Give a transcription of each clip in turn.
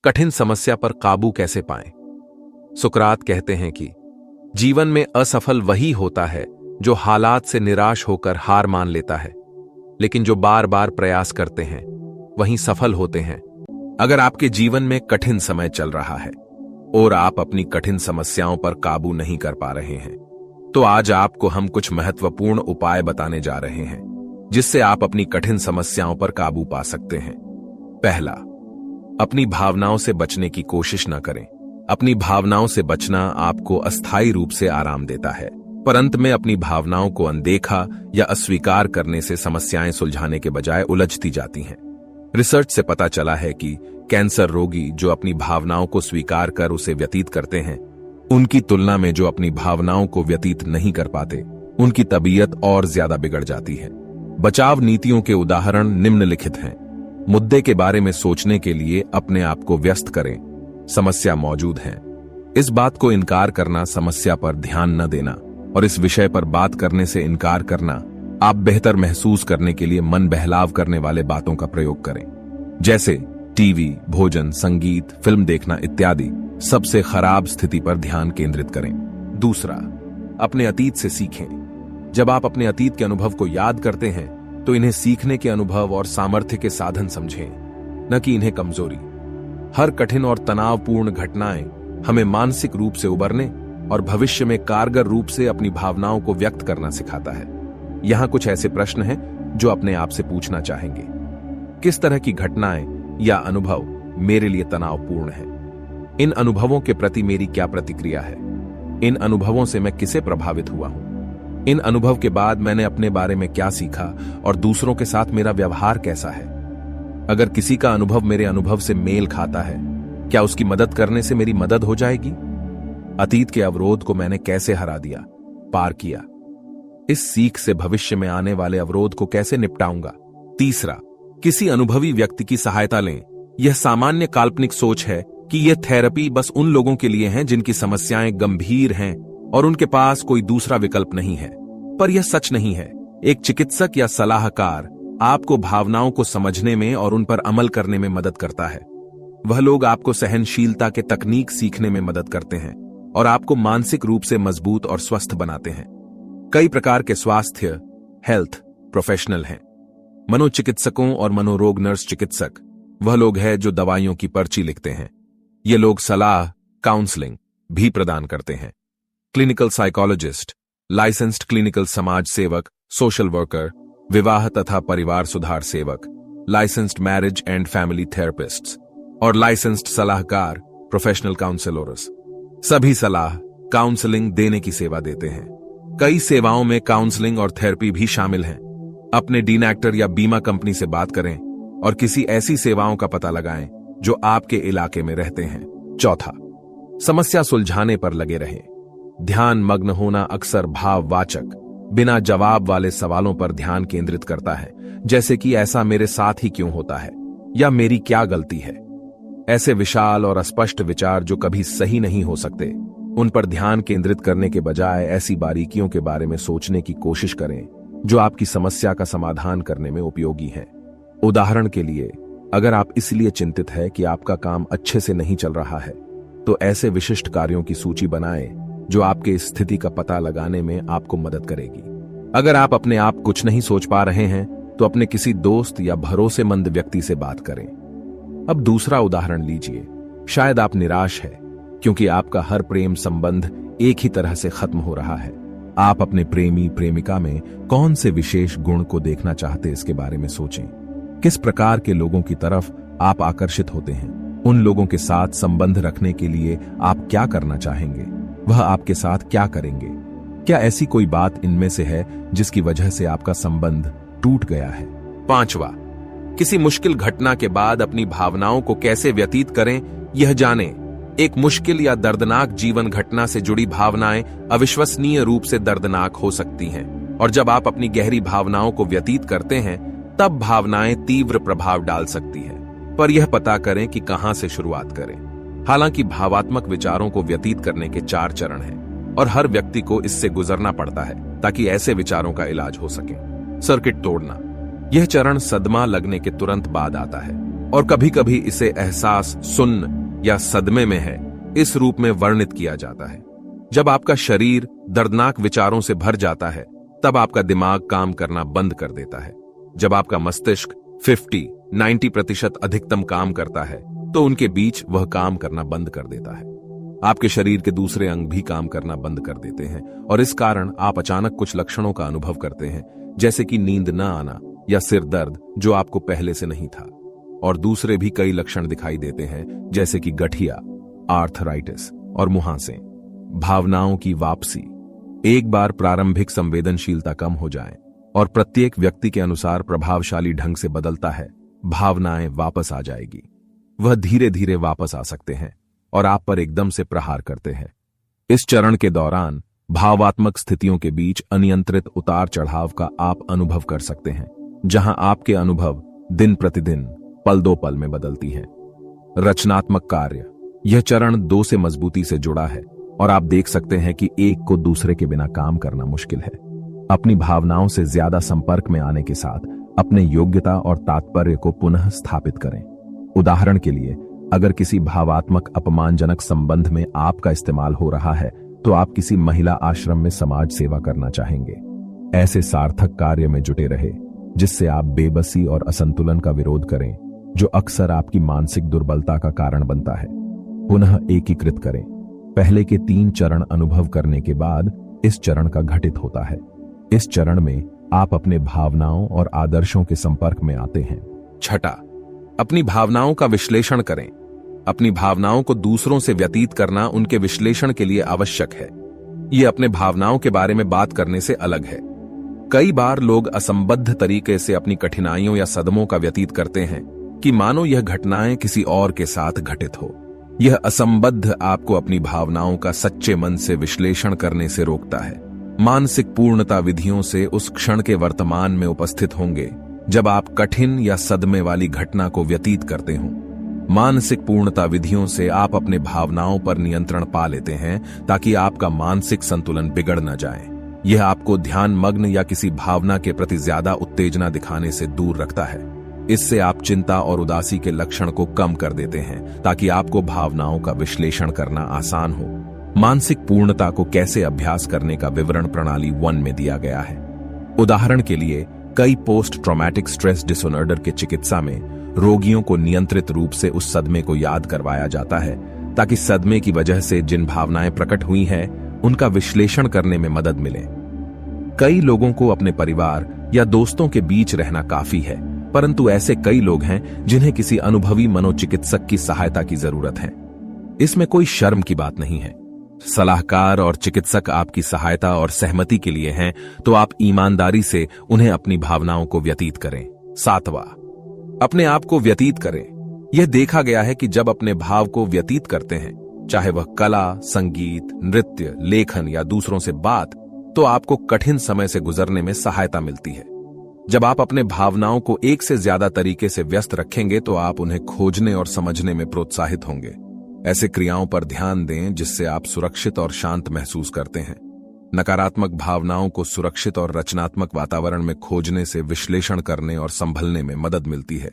कठिन समस्या पर काबू कैसे पाएं? सुकरात कहते हैं कि जीवन में असफल वही होता है जो हालात से निराश होकर हार मान लेता है, लेकिन जो बार बार प्रयास करते हैं वहीं सफल होते हैं। अगर आपके जीवन में कठिन समय चल रहा है और आप अपनी कठिन समस्याओं पर काबू नहीं कर पा रहे हैं, तो आज आपको हम कुछ महत्वपूर्ण उपाय बताने जा रहे हैं जिससे आप अपनी कठिन समस्याओं पर काबू पा सकते हैं। पहला, अपनी भावनाओं से बचने की कोशिश न करें। अपनी भावनाओं से बचना आपको अस्थायी रूप से आराम देता है, पर अंत में अपनी भावनाओं को अनदेखा या अस्वीकार करने से समस्याएं सुलझाने के बजाय उलझती जाती हैं। रिसर्च से पता चला है कि कैंसर रोगी जो अपनी भावनाओं को स्वीकार कर उसे व्यतीत करते हैं, उनकी तुलना में जो अपनी भावनाओं को व्यतीत नहीं कर पाते, उनकी तबीयत और ज्यादा बिगड़ जाती है। बचाव नीतियों के उदाहरण निम्नलिखित हैं। मुद्दे के बारे में सोचने के लिए अपने आप को व्यस्त करें। समस्या मौजूद है, इस बात को इनकार करना, समस्या पर ध्यान न देना और इस विषय पर बात करने से इनकार करना, आप बेहतर महसूस करने के लिए मन बहलाव करने वाले बातों का प्रयोग करें, जैसे टीवी, भोजन, संगीत, फिल्म देखना इत्यादि। सबसे खराब स्थिति पर ध्यान केंद्रित करें। दूसरा, अपने अतीत से सीखें। जब आप अपने अतीत के अनुभव को याद करते हैं तो इन्हें सीखने के अनुभव और सामर्थ्य के साधन समझें, न कि इन्हें कमजोरी। हर कठिन और तनावपूर्ण घटनाएं हमें मानसिक रूप से उबरने और भविष्य में कारगर रूप से अपनी भावनाओं को व्यक्त करना सिखाता है। यहां कुछ ऐसे प्रश्न हैं जो अपने आप से पूछना चाहेंगे। किस तरह की घटनाएं या अनुभव मेरे लिए तनावपूर्ण हैं? इन अनुभवों के प्रति मेरी क्या प्रतिक्रिया है? इन अनुभवों से मैं किसे प्रभावित हुआ हूं? इन अनुभव के बाद मैंने अपने बारे में क्या सीखा और दूसरों के साथ मेरा व्यवहार कैसा है? अगर किसी का अनुभव मेरे अनुभव से मेल खाता है, क्या उसकी मदद करने से मेरी मदद हो जाएगी? अतीत के अवरोध को मैंने कैसे हरा दिया, पार किया? इस सीख से भविष्य में आने वाले अवरोध को कैसे निपटाऊंगा? तीसरा, किसी अनुभवी व्यक्ति की सहायता लें। यह सामान्य काल्पनिक सोच है कि यह थेरेपी बस उन लोगों के लिए है जिनकी समस्याएं गंभीर हैं और उनके पास कोई दूसरा विकल्प नहीं है, पर यह सच नहीं है। एक चिकित्सक या सलाहकार आपको भावनाओं को समझने में और उन पर अमल करने में मदद करता है। वह लोग आपको सहनशीलता के तकनीक सीखने में मदद करते हैं और आपको मानसिक रूप से मजबूत और स्वस्थ बनाते हैं। कई प्रकार के स्वास्थ्य हेल्थ प्रोफेशनल हैं। मनोचिकित्सकों और मनोरोग नर्स चिकित्सक वह लोग हैं जो दवाइयों की पर्ची लिखते हैं। ये लोग सलाह, काउंसलिंग भी प्रदान करते हैं। क्लिनिकल साइकोलॉजिस्ट, लाइसेंस्ड क्लिनिकल समाज सेवक, सोशल वर्कर, विवाह तथा परिवार सुधार सेवक, licensed marriage and family therapists और लाइसेंस्ड सलाहकार, प्रोफेशनल काउंसलर्स, सभी सलाह, काउंसलिंग देने की सेवा देते हैं। कई सेवाओं में काउंसलिंग और थेरेपी भी शामिल हैं। अपने डीनेक्टर या बीमा कंपनी से बात करें और किसी ऐसी सेवाओं का पता लगाएं जो आपके इलाके में रहते हैं। चौथा, समस्या सुलझाने पर लगे रहें। ध्यान मग्न होना अक्सर भाववाचक, बिना जवाब वाले सवालों पर ध्यान केंद्रित करता है, जैसे कि ऐसा मेरे साथ ही क्यों होता है या मेरी क्या गलती है। ऐसे विशाल और अस्पष्ट विचार जो कभी सही नहीं हो सकते, उन पर ध्यान केंद्रित करने के बजाय ऐसी बारीकियों के बारे में सोचने की कोशिश करें जो आपकी समस्या का समाधान करने में उपयोगी हैं। उदाहरण के लिए, अगर आप इसलिए चिंतित हैं कि आपका काम अच्छे से नहीं चल रहा है, तो ऐसे विशिष्ट कार्यों की सूची बनाएं जो आपके स्थिति का पता लगाने में आपको मदद करेगी। अगर आप अपने आप कुछ नहीं सोच पा रहे हैं, तो अपने किसी दोस्त या भरोसेमंद व्यक्ति से बात करें। अब दूसरा उदाहरण लीजिए। शायद आप निराश हैं क्योंकि आपका हर प्रेम संबंध एक ही तरह से खत्म हो रहा है। आप अपने प्रेमी प्रेमिका में कौन से विशेष गुण को देखना चाहते, इसके बारे में सोचें। किस प्रकार के लोगों की तरफ आप आकर्षित होते हैं? उन लोगों के साथ संबंध रखने के लिए आप क्या करना चाहेंगे? वह आपके साथ क्या करेंगे? क्या ऐसी कोई बात इनमें से है जिसकी वजह से आपका संबंध टूट गया है? पांचवा, किसी मुश्किल घटना के बाद अपनी भावनाओं को कैसे व्यतीत करें, यह जानें। एक मुश्किल या दर्दनाक जीवन घटना से जुड़ी भावनाएं अविश्वसनीय रूप से दर्दनाक हो सकती हैं, और जब आप अपनी गहरी भावनाओं को व्यतीत करते हैं, तब भावनाएं तीव्र प्रभाव डाल सकती हैं। पर यह पता करें कि कहां से शुरुआत करें। हालांकि भावात्मक विचारों को व्यतीत करने के 4 चरण हैं और हर व्यक्ति को इससे गुजरना पड़ता है ताकि ऐसे विचारों का इलाज हो सके। सर्किट तोड़ना, यह चरण सदमा लगने के तुरंत बाद आता है। और कभी कभी इसे एहसास सुन्न या सदमे में है इस रूप में वर्णित किया जाता है। जब आपका शरीर दर्दनाक विचारों से भर जाता है तब आपका दिमाग काम करना बंद कर देता है। जब आपका मस्तिष्क 50-90% अधिकतम काम करता है तो उनके बीच वह काम करना बंद कर देता है। आपके शरीर के दूसरे अंग भी काम करना बंद कर देते हैं और इस कारण आप अचानक कुछ लक्षणों का अनुभव करते हैं, जैसे कि नींद न आना या सिर दर्द जो आपको पहले से नहीं था। और दूसरे भी कई लक्षण दिखाई देते हैं, जैसे कि गठिया, आर्थराइटिस और मुहासे। भावनाओं की वापसी। एक बार प्रारंभिक संवेदनशीलता कम हो जाए और प्रत्येक व्यक्ति के अनुसार प्रभावशाली ढंग से बदलता है, भावनाएं वापस आ जाएगी। वह धीरे धीरे वापस आ सकते हैं और आप पर एकदम से प्रहार करते हैं। इस चरण के दौरान भावात्मक स्थितियों के बीच अनियंत्रित उतार चढ़ाव का आप अनुभव कर सकते हैं, जहां आपके अनुभव दिन प्रतिदिन पल दो पल में बदलती हैं। रचनात्मक कार्य। यह चरण 2 से मजबूती से जुड़ा है और आप देख सकते हैं कि एक को दूसरे के बिना काम करना मुश्किल है। अपनी भावनाओं से ज्यादा संपर्क में आने के साथ अपने योग्यता और तात्पर्य को पुनः स्थापित करें। उदाहरण के लिए, अगर किसी भावात्मक अपमानजनक संबंध में आपका इस्तेमाल हो रहा है तो आप किसी महिला आश्रम में समाज सेवा करना चाहेंगे। ऐसे सार्थक कार्य में जुटे रहे जिससे आप बेबसी और असंतुलन का विरोध करें, जो अक्सर आपकी मानसिक दुर्बलता का कारण बनता है। पुनः एकीकृत करें। पहले के 3 चरण अनुभव करने के बाद इस चरण का घटित होता है। इस चरण में आप अपने भावनाओं और आदर्शों के संपर्क में आते हैं। छठा, अपनी भावनाओं का विश्लेषण करें। अपनी भावनाओं को दूसरों से व्यतीत करना उनके विश्लेषण के लिए आवश्यक है। यह अपने भावनाओं के बारे में बात करने से अलग है। कई बार लोग असंबद्ध तरीके से अपनी कठिनाइयों या सदमों का व्यतीत करते हैं कि मानो यह घटनाएं किसी और के साथ घटित हो। यह असंबद्ध आपको अपनी भावनाओं का सच्चे मन से विश्लेषण करने से रोकता है। मानसिक पूर्णता विधियों से उस क्षण के वर्तमान में उपस्थित होंगे जब आप कठिन या सदमे वाली घटना को व्यतीत करते हों। मानसिक पूर्णता विधियों से आप अपने भावनाओं पर नियंत्रण पा लेते हैं ताकि आपका मानसिक संतुलन बिगड़ न जाए। यह आपको ध्यान मग्न या किसी भावना के प्रति ज्यादा उत्तेजना दिखाने से दूर रखता है। इससे आप चिंता और उदासी के लक्षण को कम कर देते हैं ताकि आपको भावनाओं का विश्लेषण करना आसान हो। मानसिक पूर्णता को कैसे अभ्यास करने का विवरण प्रणाली 1 में दिया गया है। उदाहरण के लिए, कई पोस्ट ट्रॉमेटिक स्ट्रेस डिसऑर्डर के चिकित्सा में रोगियों को नियंत्रित रूप से उस सदमे को याद करवाया जाता है ताकि सदमे की वजह से जिन भावनाएं प्रकट हुई हैं उनका विश्लेषण करने में मदद मिले। कई लोगों को अपने परिवार या दोस्तों के बीच रहना काफी है, परंतु ऐसे कई लोग हैं जिन्हें किसी अनुभवी मनोचिकित्सक की सहायता की जरूरत है। इसमें कोई शर्म की बात नहीं है। सलाहकार और चिकित्सक आपकी सहायता और सहमति के लिए हैं, तो आप ईमानदारी से उन्हें अपनी भावनाओं को व्यतीत करें। 7वां, अपने आप को व्यतीत करें। यह देखा गया है कि जब अपने भाव को व्यतीत करते हैं, चाहे वह कला, संगीत, नृत्य, लेखन या दूसरों से बात, तो आपको कठिन समय से गुजरने में सहायता मिलती है। जब आप अपने भावनाओं को एक से ज्यादा तरीके से व्यस्त रखेंगे तो आप उन्हें खोजने और समझने में प्रोत्साहित होंगे। ऐसे क्रियाओं पर ध्यान दें जिससे आप सुरक्षित और शांत महसूस करते हैं। नकारात्मक भावनाओं को सुरक्षित और रचनात्मक वातावरण में खोजने से विश्लेषण करने और संभलने में मदद मिलती है।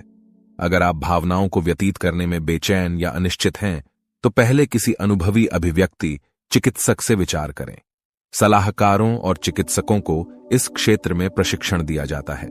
अगर आप भावनाओं को व्यतीत करने में बेचैन या अनिश्चित हैं, तो पहले किसी अनुभवी अभिव्यक्ति चिकित्सक से विचार करें। सलाहकारों और चिकित्सकों को इस क्षेत्र में प्रशिक्षण दिया जाता है।